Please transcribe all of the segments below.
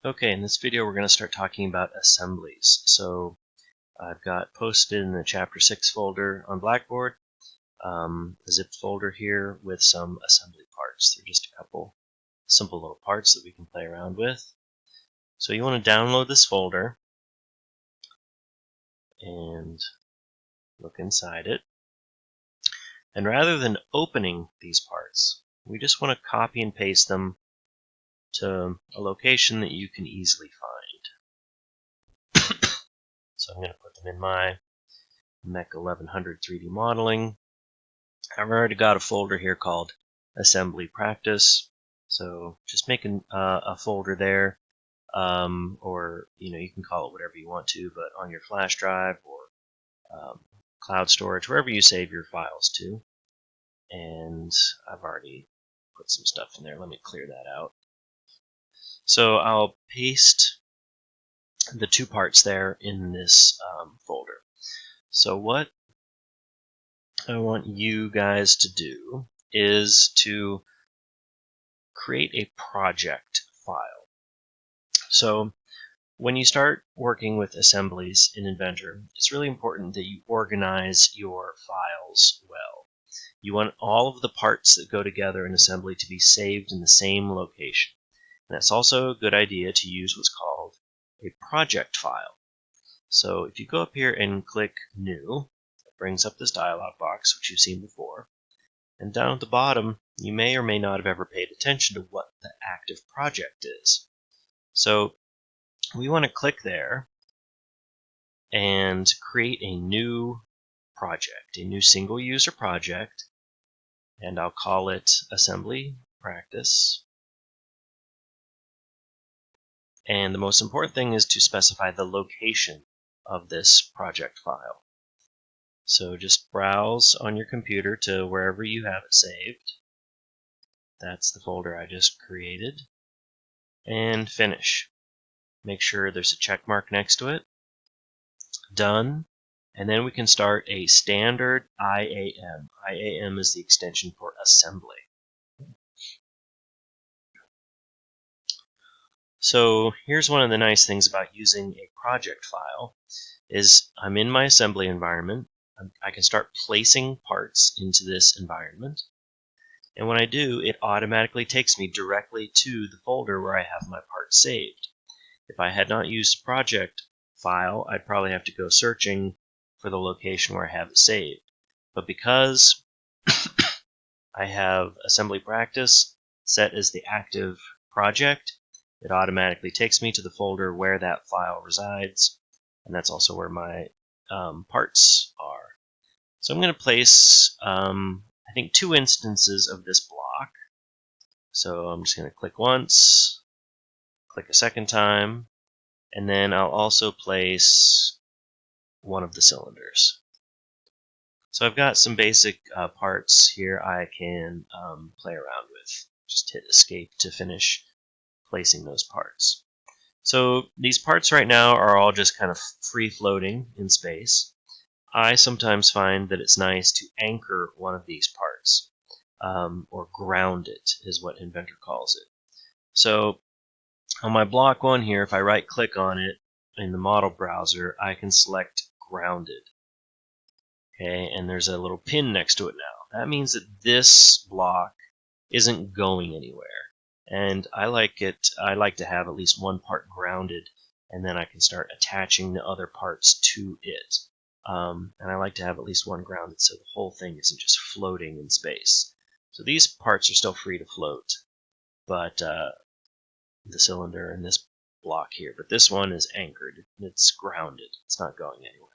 Okay, in this video we're going to start talking about assemblies. So I've got posted in the Chapter 6 folder on Blackboard a zipped folder here with some assembly parts. They're just a couple simple little parts that we can play around with. So you want to download this folder and look inside it. And rather than opening these parts, we just want to copy and paste them to a location that you can easily find. So I'm going to put them in my MECH 1100 3D modeling. I've already got a folder here called assembly practice. So just make a folder there, or you can call it whatever you want to, but on your flash drive or cloud storage, wherever you save your files to. And I've already put some stuff in there. Let me clear that out. So I'll paste the two parts there in this folder. So what I want you guys to do is to create a project file. So when you start working with assemblies in Inventor, it's really important that you organize your files well. You want all of the parts that go together in assembly to be saved in the same location. And that's also a good idea to use what's called a project file. So if you go up here and click New, it brings up this dialog box, which you've seen before. And down at the bottom, you may or may not have ever paid attention to what the active project is. So we want to click there and create a new project, a new single user project, and I'll call it Assembly Practice. And the most important thing is to specify the location of this project file. So just browse on your computer to wherever you have it saved. That's the folder I just created. And finish. Make sure there's a check mark next to it. Done. And then we can start a standard IAM. IAM is the extension for assembly. So here's one of the nice things about using a project file is I'm in my assembly environment. I can start placing parts into this environment. And when I do, it automatically takes me directly to the folder where I have my parts saved. If I had not used project file, I'd probably have to go searching for the location where I have it saved. But because I have assembly practice set as the active project, it automatically takes me to the folder where that file resides, and that's also where my parts are. So I'm going to place, I think, 2 instances of this block. So I'm just going to click once, click a second time, and then I'll also place one of the cylinders. So I've got some basic parts here I can play around with. Just hit escape to finish placing those parts. So these parts right now are all just kind of free floating in space. I sometimes find that it's nice to anchor one of these parts, or ground it is what Inventor calls it. So on my block 1 here, if I right click on it in the model browser, I can select grounded. Okay, and there's a little pin next to it now. That means that this block isn't going anywhere. And I like to have at least one part grounded, and then I can start attaching the other parts to it. And I like to have at least one grounded so the whole thing isn't just floating in space. So these parts are still free to float, but the cylinder and this block here. But this one is anchored. It's grounded. It's not going anywhere.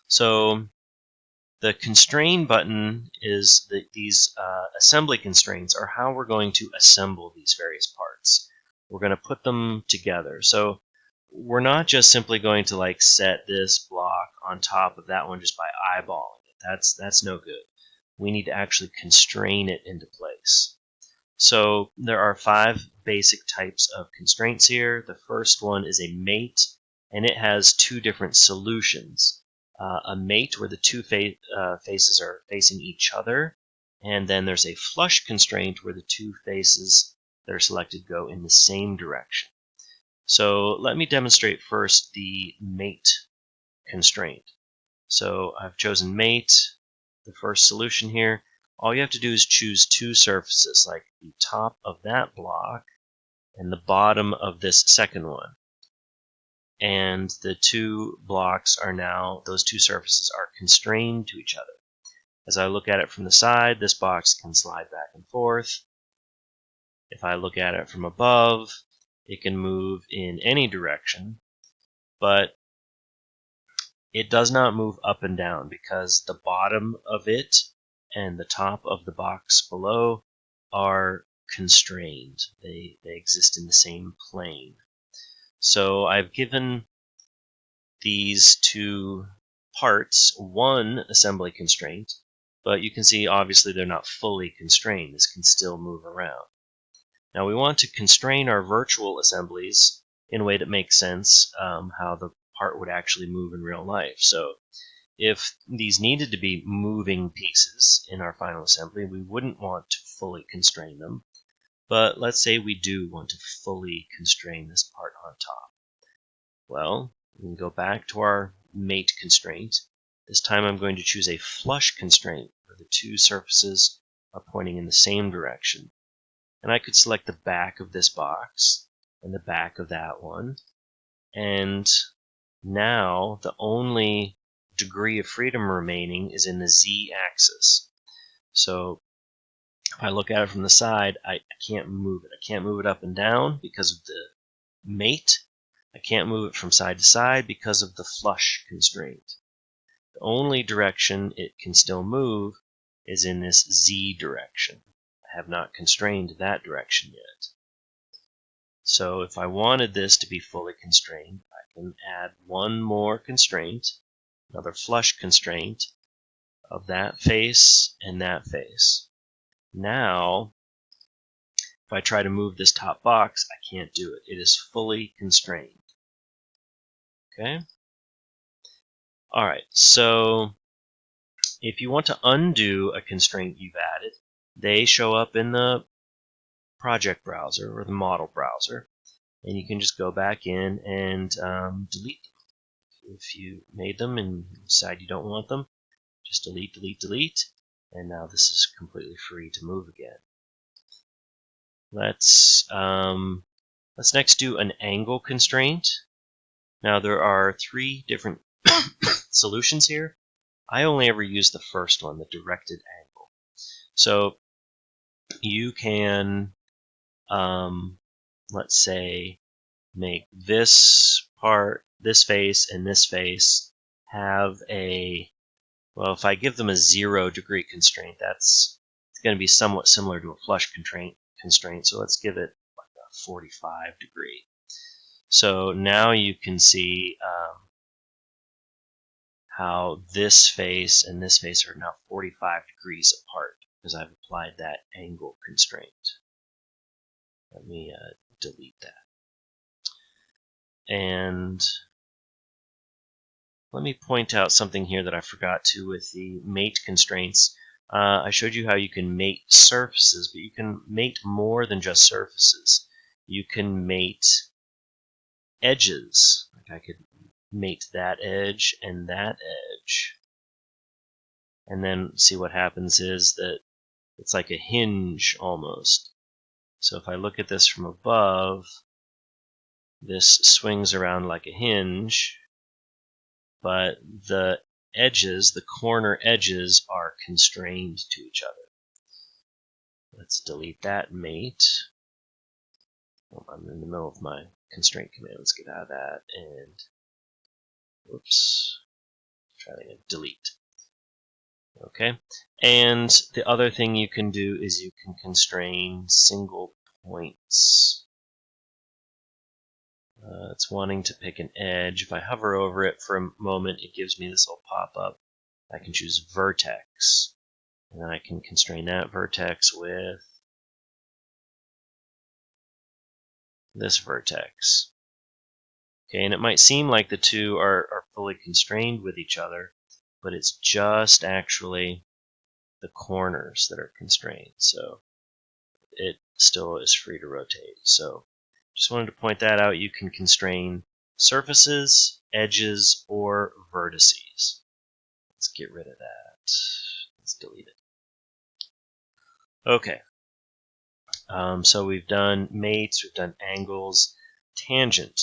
So the constrain button is these assembly constraints are how we're going to assemble these various parts. We're going to put them together. So we're not just simply going to set this block on top of that one just by eyeballing it. That's no good. We need to actually constrain it into place. So there are 5 basic types of constraints here. The first one is a mate, and it has 2 different solutions. A mate where the 2 faces are facing each other, and then there's a flush constraint where the 2 faces that are selected go in the same direction. So let me demonstrate first the mate constraint. So I've chosen mate, the first solution here. All you have to do is choose two surfaces, like the top of that block and the bottom of this second one. And the two blocks are now, those two surfaces are constrained to each other. As I look at it from the side, this box can slide back and forth. If I look at it from above, it can move in any direction, but it does not move up and down because the bottom of it and the top of the box below are constrained. They exist in the same plane. So I've given these two parts one assembly constraint, but you can see obviously they're not fully constrained. This can still move around. Now we want to constrain our virtual assemblies in a way that makes sense, how the part would actually move in real life. So if these needed to be moving pieces in our final assembly, we wouldn't want to fully constrain them. But let's say we do want to fully constrain this part on top. Well, we can go back to our mate constraint. This time I'm going to choose a flush constraint where the two surfaces are pointing in the same direction. And I could select the back of this box and the back of that one. And now the only degree of freedom remaining is in the z-axis. So if I look at it from the side, I can't move it. I can't move it up and down because of the mate. I can't move it from side to side because of the flush constraint. The only direction it can still move is in this z direction. I have not constrained that direction yet. So if I wanted this to be fully constrained, I can add one more constraint, another flush constraint of that face and that face. Now, if I try to move this top box, I can't do it. It is fully constrained. Okay? Alright, so if you want to undo a constraint you've added, they show up in the project browser or the model browser, and you can just go back in and delete them. If you made them and decide you don't want them, just delete, delete, delete, and now this is completely free to move again. Let's next do an angle constraint. Now there are three different solutions here. I only ever use the first one, the directed angle. So you can, let's say, make this part, this face, and this face have a, well, if I give them a 0 degree constraint, that's going to be somewhat similar to a flush constraint. So let's give it like a 45 degree. So now you can see how this face and this face are now 45 degrees apart because I've applied that angle constraint. Let me delete that. And let me point out something here that I forgot to with the mate constraints. I showed you how you can mate surfaces, but you can mate more than just surfaces. You can mate edges. Like I could mate that edge and that edge. And then see what happens is that it's like a hinge almost. So if I look at this from above, this swings around like a hinge, but the edges, the corner edges, are constrained to each other. Let's delete that mate. Oh, I'm in the middle of my constraint command. Let's get out of that and whoops, try to delete. Okay, and the other thing you can do is you can constrain single points. It's wanting to pick an edge. If I hover over it for a moment, it gives me this little pop-up. I can choose vertex, and then I can constrain that vertex with this vertex. Okay, and it might seem like the two are fully constrained with each other, but it's just actually the corners that are constrained. So it still is free to rotate. So just wanted to point that out. You can constrain surfaces, edges, or vertices. Let's get rid of that. Let's delete it. Okay. So we've done mates, we've done angles, tangent.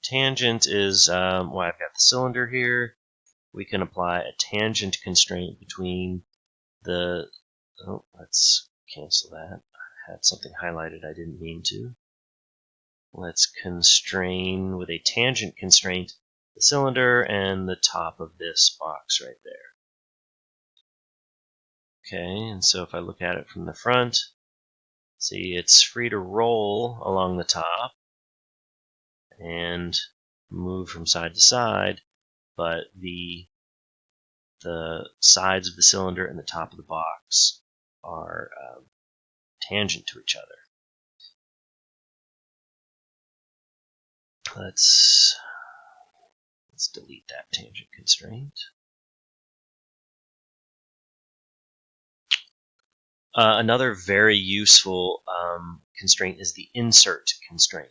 Tangent is, well, I've got the cylinder here. We can apply a tangent constraint between the, oh, let's cancel that. I had something highlighted I didn't mean to. Let's constrain with a tangent constraint the cylinder and the top of this box right there. Okay, and so if I look at it from the front, see it's free to roll along the top and move from side to side, but the sides of the cylinder and the top of the box are tangent to each other. Let's delete that tangent constraint. Another very useful constraint is the insert constraint.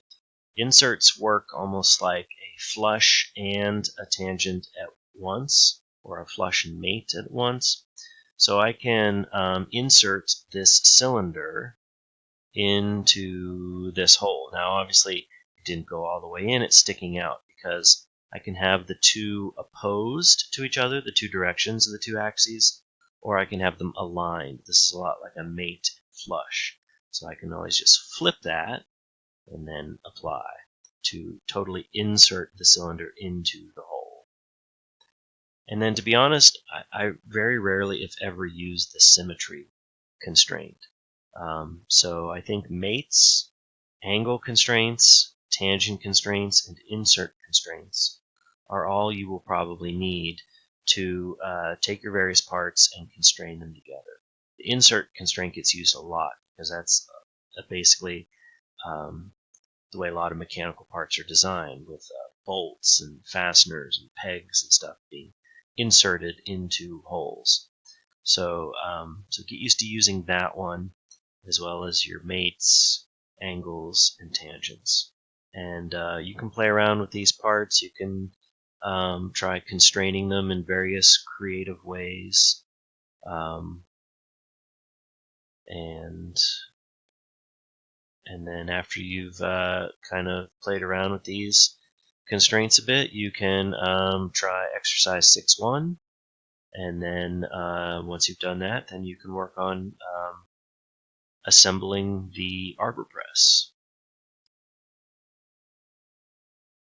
Inserts work almost like a flush and a tangent at once, or a flush and mate at once. So I can insert this cylinder into this hole. Now obviously it didn't go all the way in, it's sticking out because I can have the two opposed to each other, the two directions of the two axes, or I can have them aligned. This is a lot like a mate flush. So I can always just flip that and then apply to totally insert the cylinder into the hole. And then to be honest, I very rarely, if ever, use the symmetry constraint. So I think mates, angle constraints, tangent constraints, and insert constraints are all you will probably need to take your various parts and constrain them together. The insert constraint gets used a lot because that's basically the way a lot of mechanical parts are designed, with bolts and fasteners and pegs and stuff being inserted into holes. So, so get used to using that one, as well as your mates, angles, and tangents. And you can play around with these parts. You can try constraining them in various creative ways. And then after you've kind of played around with these constraints a bit, you can try exercise 6.1. And then once you've done that, then you can work on assembling the arbor press.